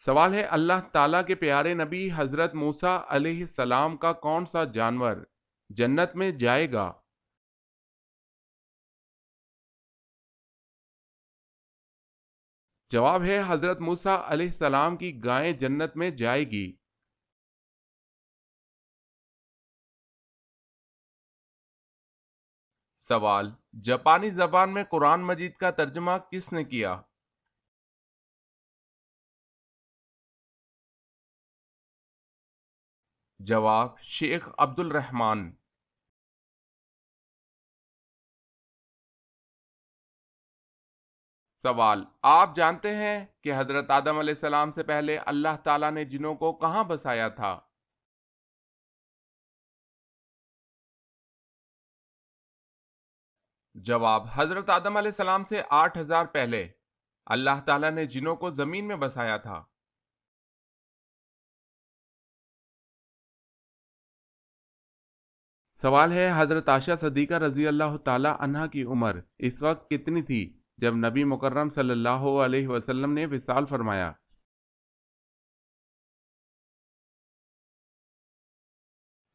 سوال ہے اللہ تعالیٰ کے پیارے نبی حضرت موسیٰ علیہ السلام کا کون سا جانور جنت میں جائے گا؟ جواب ہے حضرت موسیٰ علیہ السلام کی گائے جنت میں جائے گی۔ سوال، جاپانی زبان میں قرآن مجید کا ترجمہ کس نے کیا؟ جواب، شیخ عبد الرحمن۔ سوال، آپ جانتے ہیں کہ حضرت آدم علیہ السلام سے پہلے اللہ تعالیٰ نے جنوں کو کہاں بسایا تھا؟ جواب، حضرت آدم علیہ السلام سے 8000 پہلے اللہ تعالیٰ نے جنوں کو زمین میں بسایا تھا۔ سوال ہے حضرت عائشہ صدیقہ رضی اللہ تعالی عنہا کی عمر اس وقت کتنی تھی جب نبی مکرم صلی اللہ علیہ وسلم نے وصال فرمایا؟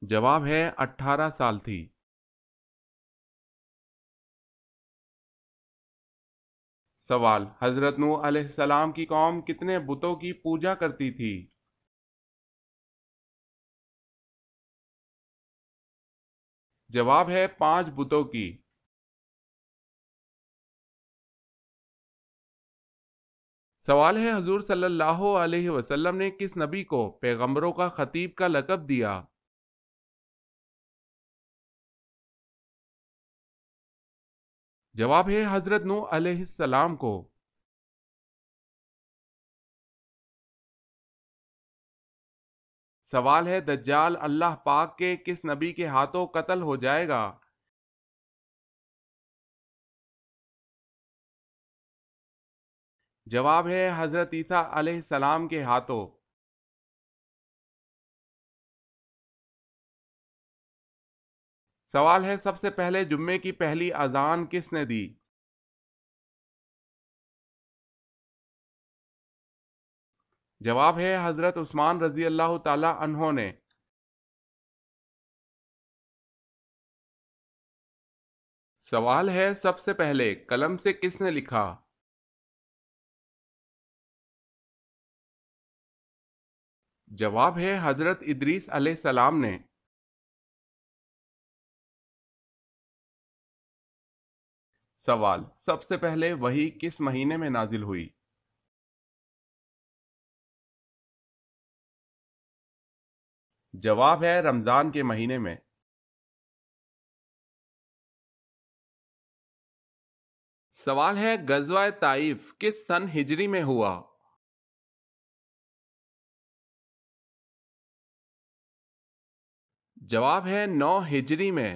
جواب ہے 18 سال تھی۔ سوال، حضرت نوح علیہ السلام کی قوم کتنے بتوں کی پوجا کرتی تھی؟ جواب ہے 5 بتوں کی۔ سوال ہے حضور صلی اللہ علیہ وسلم نے کس نبی کو پیغمبروں کا خطیب کا لقب دیا؟ جواب ہے حضرت نوح علیہ السلام کو۔ سوال ہے دجال اللہ پاک کے کس نبی کے ہاتھوں قتل ہو جائے گا؟ جواب ہے حضرت عیسیٰ علیہ السلام کے ہاتھوں۔ سوال ہے سب سے پہلے جمعے کی پہلی اذان کس نے دی؟ جواب ہے حضرت عثمان رضی اللہ تعالی عنہ نے۔ سوال ہے سب سے پہلے قلم سے کس نے لکھا؟ جواب ہے حضرت ادریس علیہ السلام نے۔ سوال، سب سے پہلے وحی کس مہینے میں نازل ہوئی؟ جواب ہے رمضان کے مہینے میں۔ سوال ہے غزوہ طائف کس سن ہجری میں ہوا؟ جواب ہے 9 ہجری میں۔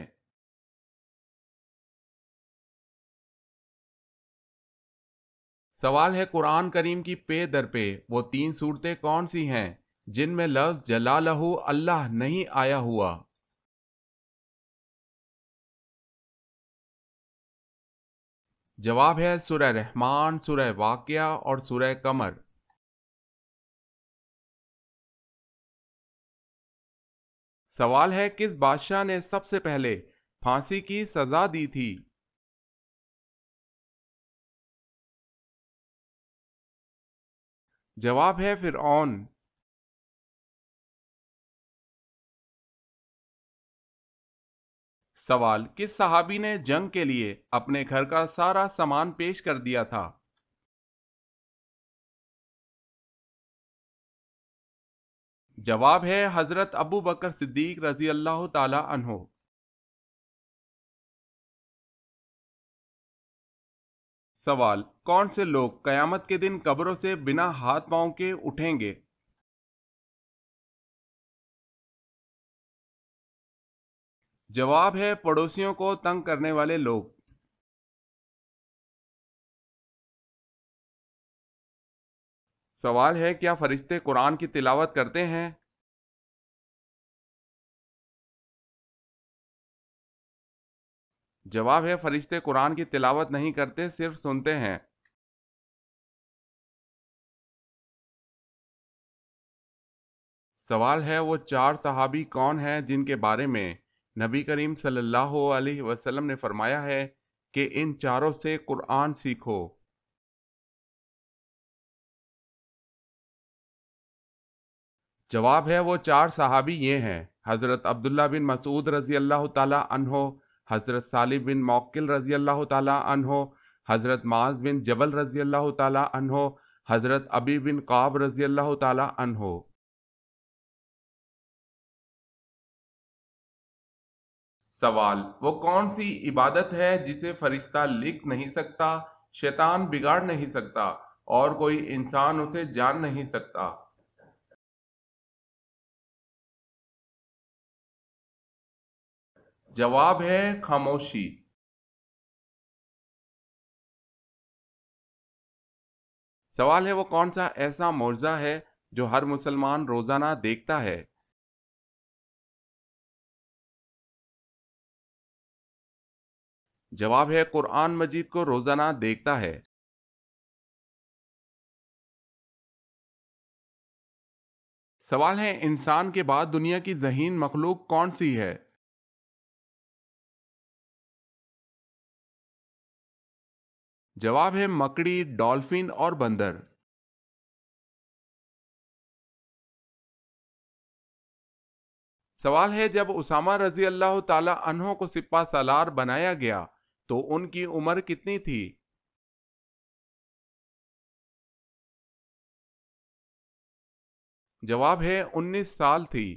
سوال ہے قرآن کریم کی پے در پہ وہ 3 صورتیں کون سی ہیں جن میں لفظ جلالہ اللہ نہیں آیا ہوا؟ جواب ہے سورہ رحمان، سورہ واقعہ اور سورہ قمر۔ سوال ہے کس بادشاہ نے سب سے پہلے پھانسی کی سزا دی تھی؟ جواب ہے فرعون۔ سوال، کس صحابی نے جنگ کے لیے اپنے گھر کا سارا سامان پیش کر دیا تھا؟ جواب ہے حضرت ابو بکر صدیق رضی اللہ تعالی عنہ۔ سوال، کون سے لوگ قیامت کے دن قبروں سے بنا ہاتھ پاؤں کے اٹھیں گے؟ جواب ہے پڑوسیوں کو تنگ کرنے والے لوگ۔ سوال ہے کیا فرشتے قرآن کی تلاوت کرتے ہیں؟ جواب ہے فرشتے قرآن کی تلاوت نہیں کرتے، صرف سنتے ہیں۔ سوال ہے وہ چار صحابی کون ہیں جن کے بارے میں نبی کریم صلی اللہ علیہ وسلم نے فرمایا ہے کہ ان چاروں سے قرآن سیکھو؟ جواب ہے وہ چار صحابی یہ ہیں: حضرت عبداللہ بن مسعود رضی اللہ تعالی عنہ، حضرت صالح بن موقل رضی اللہ تعالی عنہ، حضرت معاذ بن جبل رضی اللہ تعالی عنہ، حضرت ابی بن قعب رضی اللہ تعالی عنہ۔ سوال: وہ کون سی عبادت ہے جسے فرشتہ لکھ نہیں سکتا، شیطان بگاڑ نہیں سکتا اور کوئی انسان اسے جان نہیں سکتا؟ جواب ہے خاموشی۔ سوال ہے وہ کون سا ایسا معجزہ ہے جو ہر مسلمان روزانہ دیکھتا ہے؟ جواب ہے قرآن مجید کو روزانہ دیکھتا ہے۔ سوال ہے انسان کے بعد دنیا کی ذہین مخلوق کون سی ہے؟ جواب ہے مکڑی، ڈالفن اور بندر۔ سوال ہے جب اسامہ رضی اللہ تعالی عنہ کو سپہ سالار بنایا گیا تو ان کی عمر کتنی تھی؟ جواب ہے 19 سال تھی۔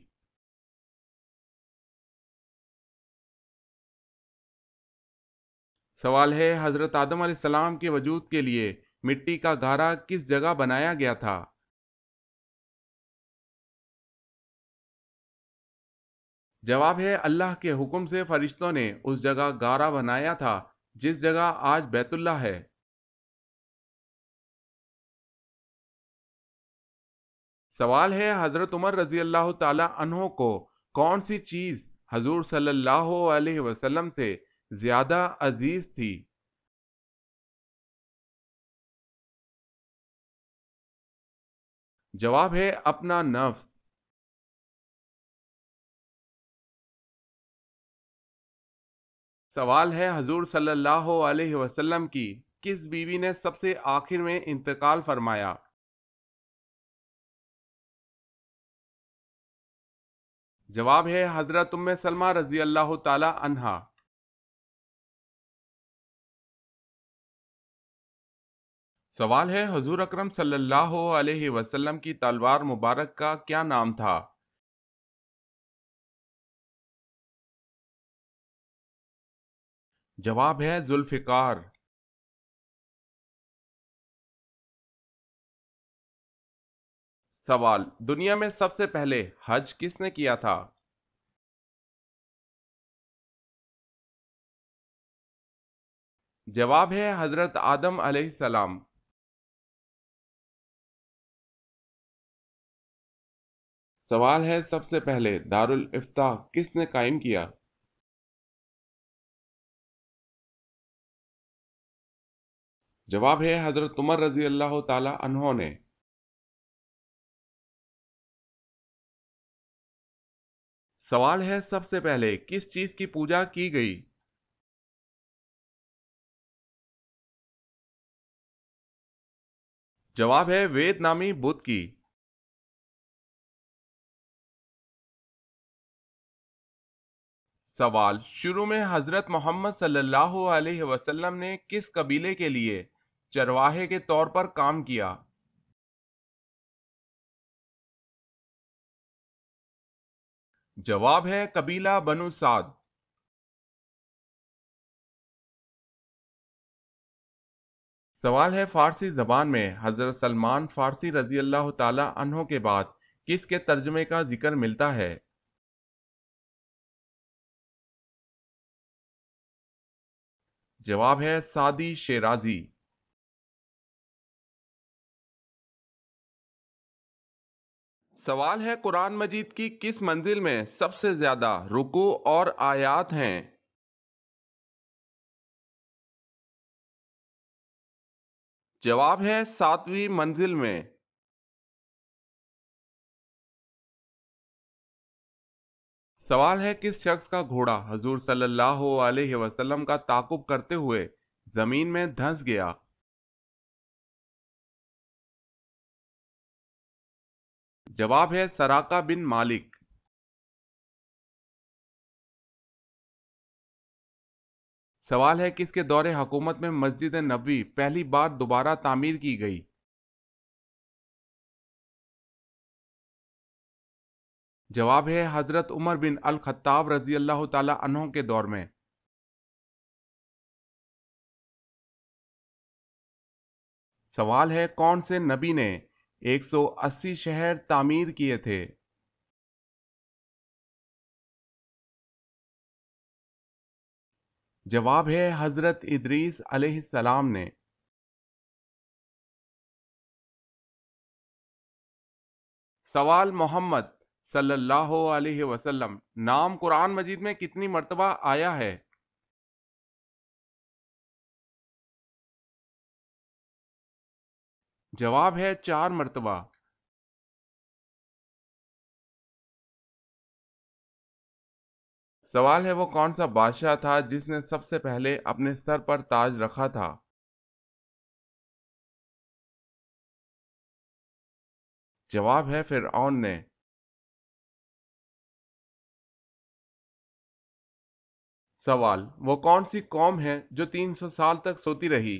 سوال ہے حضرت آدم علیہ السلام کے وجود کے لیے مٹی کا گھارا کس جگہ بنایا گیا تھا؟ جواب ہے اللہ کے حکم سے فرشتوں نے اس جگہ گارا بنایا تھا جس جگہ آج بیت اللہ ہے۔ سوال ہے حضرت عمر رضی اللہ تعالی عنہ کو کون سی چیز حضور صلی اللہ علیہ وسلم سے زیادہ عزیز تھی؟ جواب ہے اپنا نفس۔ سوال ہے حضور صلی اللہ علیہ وسلم کی کس بیوی نے سب سے آخر میں انتقال فرمایا؟ جواب ہے حضرت ام سلمہ رضی اللہ تعالی عنہا۔ سوال ہے حضور اکرم صلی اللہ علیہ وسلم کی تلوار مبارک کا کیا نام تھا؟ جواب ہے ذوالفقار۔ سوال: دنیا میں سب سے پہلے حج کس نے کیا تھا؟ جواب ہے حضرت آدم علیہ السلام۔ سوال ہے سب سے پہلے دارالافتاء کس نے قائم کیا؟ جواب ہے حضرت عمر رضی اللہ تعالی عنہ نے۔ سوال ہے سب سے پہلے کس چیز کی پوجا کی گئی؟ جواب ہے وید نامی بت کی۔ سوال: شروع میں حضرت محمد صلی اللہ علیہ وسلم نے کس قبیلے کے لیے چرواہے کے طور پر کام کیا؟ جواب ہے قبیلہ بنو سعد۔ سوال ہے فارسی زبان میں حضرت سلمان فارسی رضی اللہ تعالی عنہ کے بعد کس کے ترجمے کا ذکر ملتا ہے؟ جواب ہے سعدی شیرازی۔ سوال ہے قرآن مجید کی کس منزل میں سب سے زیادہ رکوع اور آیات ہیں؟ جواب ہے 7ویں منزل میں۔ سوال ہے کس شخص کا گھوڑا حضور صلی اللہ علیہ وسلم کا تعاقب کرتے ہوئے زمین میں دھنس گیا؟ جواب ہے سراقہ بن مالک۔ سوال ہے کس کے دور حکومت میں مسجد نبوی پہلی بار دوبارہ تعمیر کی گئی؟ جواب ہے حضرت عمر بن الخطاب رضی اللہ تعالی عنہ کے دور میں۔ سوال ہے کون سے نبی نے 180 شہر تعمیر کیے تھے؟ جواب ہے حضرت ادریس علیہ السلام نے۔ سوال محمد صلی اللہ علیہ وسلم نام قرآن مجید میں کتنی مرتبہ آیا ہے؟ جواب ہے 4 مرتبہ۔ سوال ہے وہ کون سا بادشاہ تھا جس نے سب سے پہلے اپنے سر پر تاج رکھا تھا؟ جواب ہے فرعون نے۔ سوال وہ کون سی قوم ہے جو 300 سال تک سوتی رہی؟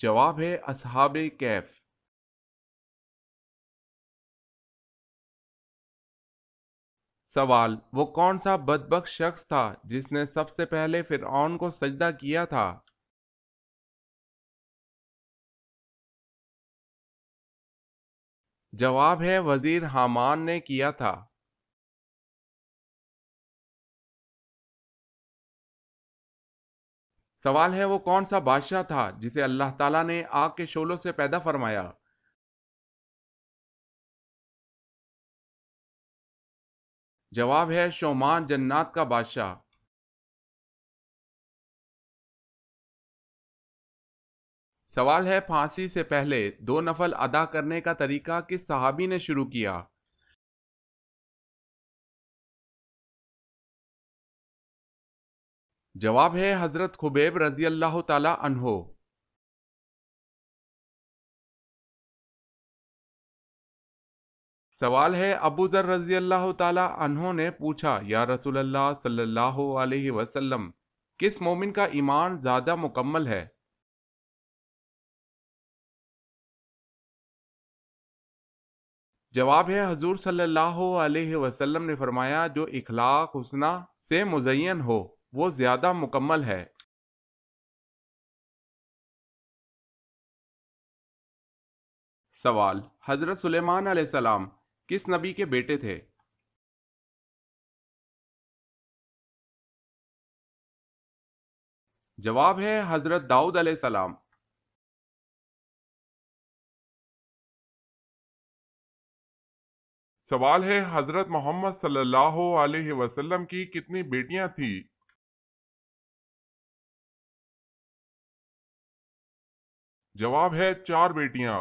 جواب ہے اصحاب کہف۔ سوال وہ کون سا بدبخت شخص تھا جس نے سب سے پہلے فرعون کو سجدہ کیا تھا؟ جواب ہے وزیر حامان نے کیا تھا۔ سوال ہے وہ کون سا بادشاہ تھا جسے اللہ تعالیٰ نے آگ کے شعلوں سے پیدا فرمایا؟ جواب ہے شومان جنات کا بادشاہ۔ سوال ہے پھانسی سے پہلے 2 نفل ادا کرنے کا طریقہ کس صحابی نے شروع کیا؟ جواب ہے حضرت خبیب رضی اللہ تعالی عنہ۔ سوال ہے ابو ذر رضی اللہ تعالی عنہ نے پوچھا یا رسول اللہ صلی اللہ علیہ وسلم کس مومن کا ایمان زیادہ مکمل ہے؟ جواب ہے حضور صلی اللہ علیہ وسلم نے فرمایا جو اخلاق حسنہ سے مزین ہو وہ زیادہ مکمل ہے۔ سوال حضرت سلیمان علیہ السلام کس نبی کے بیٹے تھے؟ جواب ہے حضرت داؤد علیہ السلام۔ سوال ہے حضرت محمد صلی اللہ علیہ وسلم کی کتنی بیٹیاں تھیں؟ جواب ہے 4 بیٹیاں۔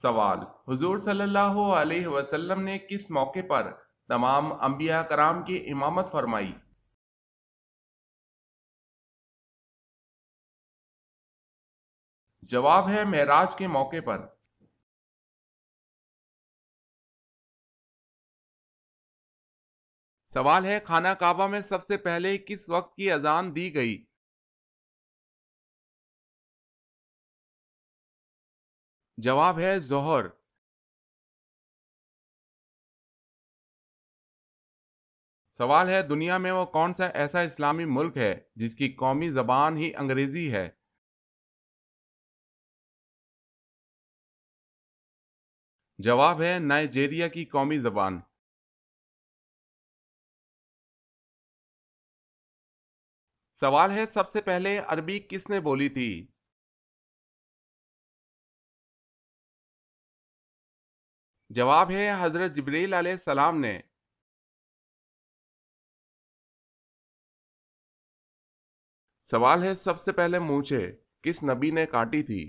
سوال حضور صلی اللہ علیہ وسلم نے کس موقع پر تمام انبیاء کرام کی امامت فرمائی؟ جواب ہے معراج کے موقع پر۔ سوال ہے خانہ کعبہ میں سب سے پہلے کس وقت کی اذان دی گئی؟ جواب ہے ظہر۔ سوال ہے دنیا میں وہ کون سا ایسا اسلامی ملک ہے جس کی قومی زبان ہی انگریزی ہے؟ جواب ہے نائجیریا کی قومی زبان۔ سوال ہے سب سے پہلے عربی کس نے بولی تھی؟ جواب ہے حضرت جبریل علیہ السلام نے۔ سوال ہے سب سے پہلے مونچھے کس نبی نے کاٹی تھی؟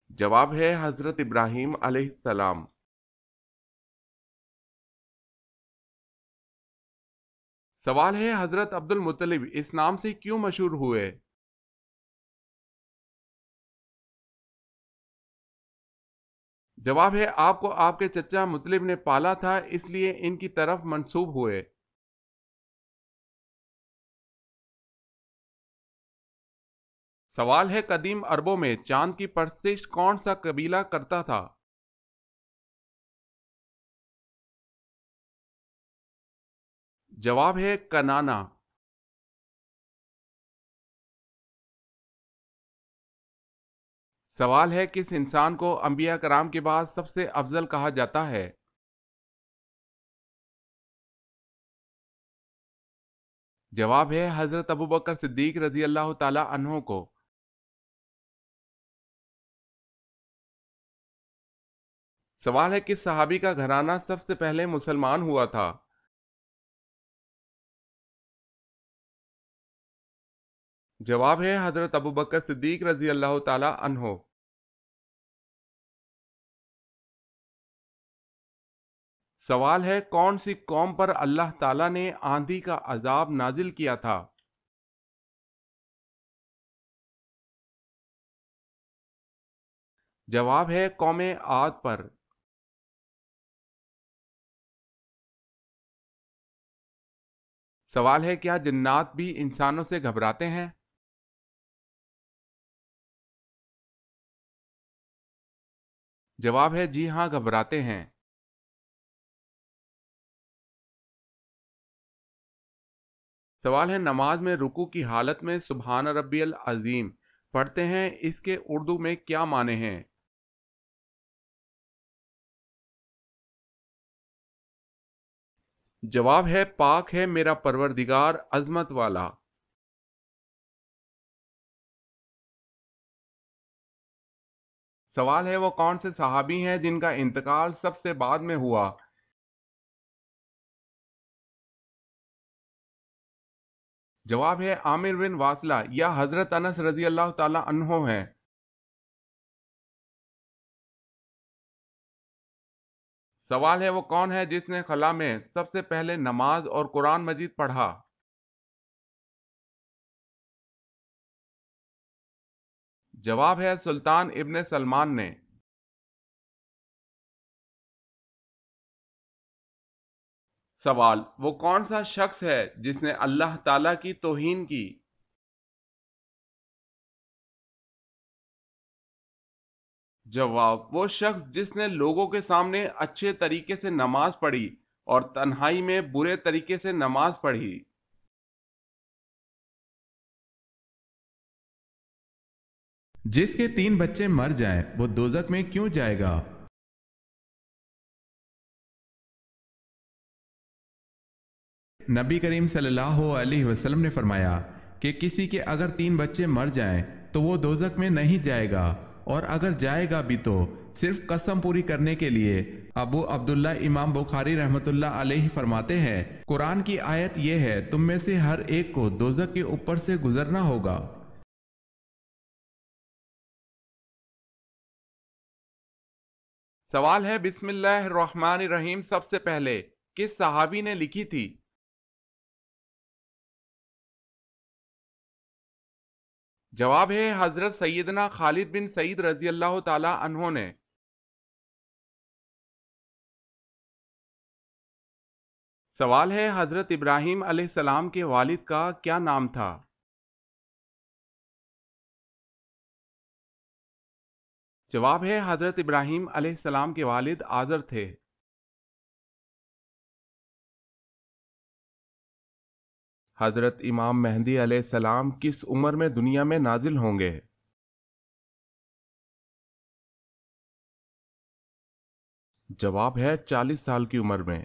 جواب ہے حضرت ابراہیم علیہ السلام۔ سوال ہے حضرت عبد المطلب اس نام سے کیوں مشہور ہوئے؟ جواب ہے آپ کو آپ کے چچا مطلب نے پالا تھا، اس لیے ان کی طرف منسوب ہوئے۔ سوال ہے قدیم عربوں میں چاند کی پرستش کون سا قبیلہ کرتا تھا؟ جواب ہے کنانا۔ سوال ہے کس انسان کو انبیاء کرام کے بعد سب سے افضل کہا جاتا ہے؟ جواب ہے حضرت ابوبکر صدیق رضی اللہ تعالی عنہ کو۔ سوال ہے کس صحابی کا گھرانہ سب سے پہلے مسلمان ہوا تھا؟ جواب ہے حضرت ابوبکر صدیق رضی اللہ تعالی عنہ۔ سوال ہے کون سی قوم پر اللہ تعالیٰ نے آندھی کا عذاب نازل کیا تھا؟ جواب ہے قوم عاد پر۔ سوال ہے کیا جنات بھی انسانوں سے گھبراتے ہیں؟ جواب ہے جی ہاں، گھبراتے ہیں۔ سوال ہے نماز میں رکوع کی حالت میں سبحان ربی العظیم پڑھتے ہیں، اس کے اردو میں کیا معنی ہیں؟ جواب ہے پاک ہے میرا پروردگار عظمت والا۔ سوال ہے وہ کون سے صحابی ہیں جن کا انتقال سب سے بعد میں ہوا؟ جواب ہے عامر بن واصلہ یا حضرت انس رضی اللہ تعالی عنہ ہیں۔ سوال ہے وہ کون ہے جس نے خلا میں سب سے پہلے نماز اور قرآن مجید پڑھا؟ جواب ہے سلطان ابن سلمان نے۔ سوال وہ کون سا شخص ہے جس نے اللہ تعالیٰ کی توہین کی؟ جواب وہ شخص جس نے لوگوں کے سامنے اچھے طریقے سے نماز پڑھی اور تنہائی میں برے طریقے سے نماز پڑھی۔ جس کے 3 بچے مر جائیں وہ دوزخ میں کیوں جائے گا؟ نبی کریم صلی اللہ علیہ وسلم نے فرمایا کہ کسی کے اگر 3 بچے مر جائیں تو وہ دوزخ میں نہیں جائے گا، اور اگر جائے گا بھی تو صرف قسم پوری کرنے کے لیے۔ ابو عبداللہ امام بخاری رحمۃ اللہ علیہ فرماتے ہیں قرآن کی آیت یہ ہے تم میں سے ہر ایک کو دوزخ کے اوپر سے گزرنا ہوگا۔ سوال ہے بسم اللہ الرحمن الرحیم سب سے پہلے کس صحابی نے لکھی تھی؟ جواب ہے حضرت سیدنا خالد بن سعید رضی اللہ تعالی عنہ نے۔ سوال ہے حضرت ابراہیم علیہ السلام کے والد کا کیا نام تھا؟ جواب ہے حضرت ابراہیم علیہ السلام کے والد آزر تھے۔ حضرت امام مہدی علیہ السلام کس عمر میں دنیا میں نازل ہوں گے؟ جواب ہے 40 سال کی عمر میں۔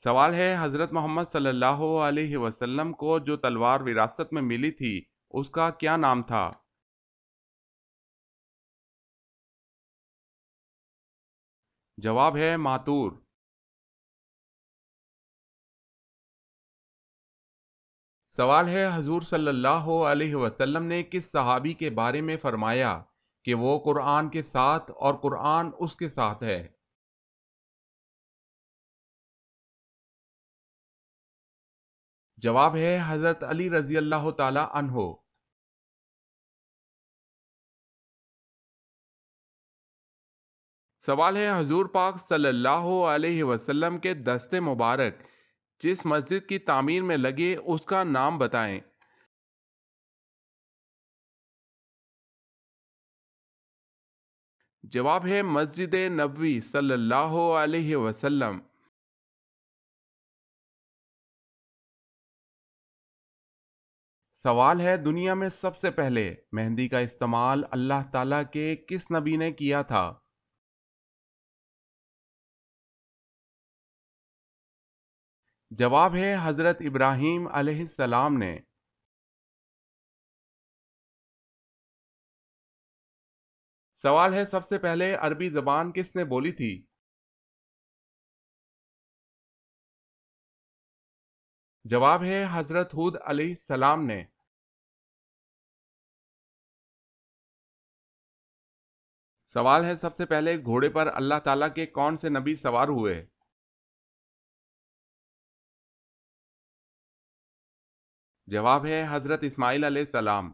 سوال ہے حضرت محمد صلی اللہ علیہ وسلم کو جو تلوار وراثت میں ملی تھی اس کا کیا نام تھا؟ جواب ہے ماتور۔ سوال ہے، حضور صلی اللہ علیہ وسلم نے کس صحابی کے بارے میں فرمایا کہ وہ قرآن کے ساتھ اور قرآن اس کے ساتھ ہے؟ جواب ہے حضرت علی رضی اللہ تعالی عنہ۔ سوال ہے، حضور پاک صلی اللہ علیہ وسلم کے دست مبارک جس مسجد کی تعمیر میں لگے اس کا نام بتائیں۔ جواب ہے مسجد نبوی صلی اللہ علیہ وسلم۔ سوال ہے، دنیا میں سب سے پہلے مہندی کا استعمال اللہ تعالیٰ کے کس نبی نے کیا تھا؟ جواب ہے حضرت ابراہیم علیہ السلام نے۔ سوال ہے، سب سے پہلے عربی زبان کس نے بولی تھی؟ جواب ہے حضرت ہود علیہ السلام نے۔ سوال ہے، سب سے پہلے گھوڑے پر اللہ تعالیٰ کے کون سے نبی سوار ہوئے؟ جواب ہے حضرت اسماعیل علیہ السلام۔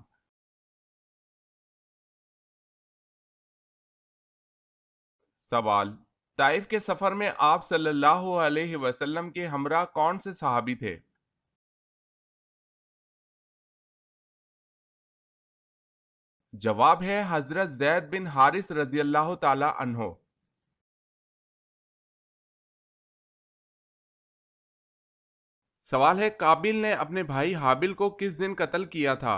سوال، طائف کے سفر میں آپ صلی اللہ علیہ وسلم کے ہمراہ کون سے صحابی تھے؟ جواب ہے حضرت زید بن حارث رضی اللہ تعالی عنہ۔ سوال ہے، قابل نے اپنے بھائی حابل کو کس دن قتل کیا تھا؟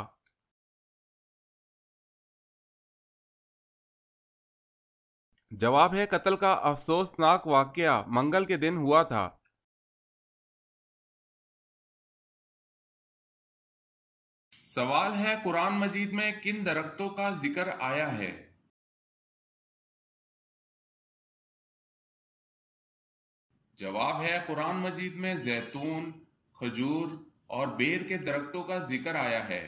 جواب ہے قتل کا افسوسناک واقعہ منگل کے دن ہوا تھا۔ سوال ہے، قرآن مجید میں کن درختوں کا ذکر آیا ہے؟ جواب ہے قرآن مجید میں زیتون، کھجور اور بیر کے درختوں کا ذکر آیا ہے۔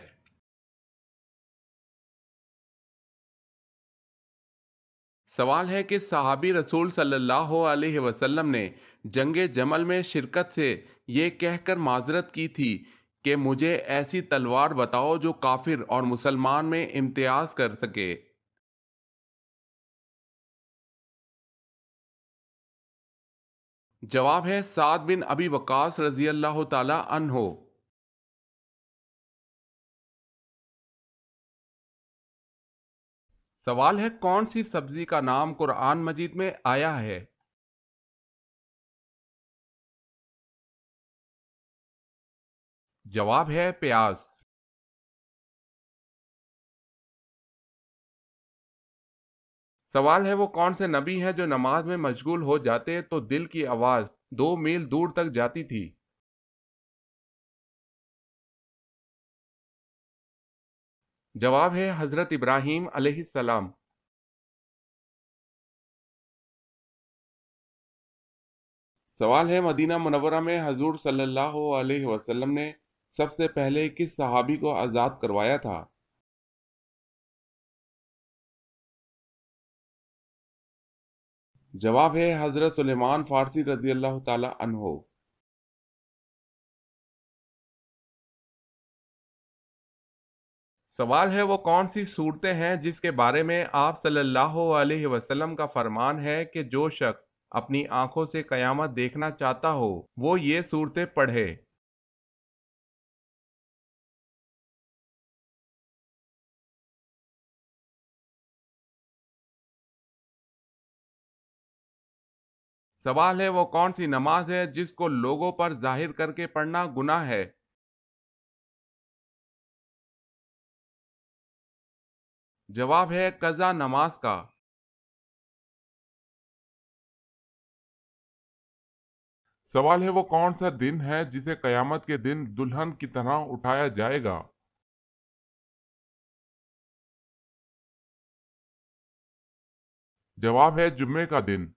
سوال ہے کہ صحابی رسول صلی اللہ علیہ وسلم نے جنگ جمل میں شرکت سے یہ کہہ کر معذرت کی تھی کہ مجھے ایسی تلوار بتاؤ جو کافر اور مسلمان میں امتیاز کر سکے۔ جواب ہے سعد بن ابی وقاص رضی اللہ تعالی عنہ۔ سوال ہے، کون سی سبزی کا نام قرآن مجید میں آیا ہے؟ جواب ہے پیاز۔ سوال ہے، وہ کون سے نبی ہیں جو نماز میں مشغول ہو جاتے تو دل کی آواز 2 میل دور تک جاتی تھی؟ جواب ہے حضرت ابراہیم علیہ السلام۔ سوال ہے، مدینہ منورہ میں حضور صلی اللہ علیہ وسلم نے سب سے پہلے کس صحابی کو آزاد کروایا تھا؟ جواب ہے حضرت سلیمان فارسی رضی اللہ تعالی عنہ۔ سوال ہے، وہ کون سی صورتیں ہیں جس کے بارے میں آپ صلی اللہ علیہ وسلم کا فرمان ہے کہ جو شخص اپنی آنکھوں سے قیامت دیکھنا چاہتا ہو وہ یہ صورتیں پڑھے؟ سوال ہے، وہ کون سی نماز ہے جس کو لوگوں پر ظاہر کر کے پڑھنا گناہ ہے؟ جواب ہے قضا نماز کا۔ سوال ہے، وہ کون سا دن ہے جسے قیامت کے دن دلہن کی طرح اٹھایا جائے گا؟ جواب ہے جمعے کا دن۔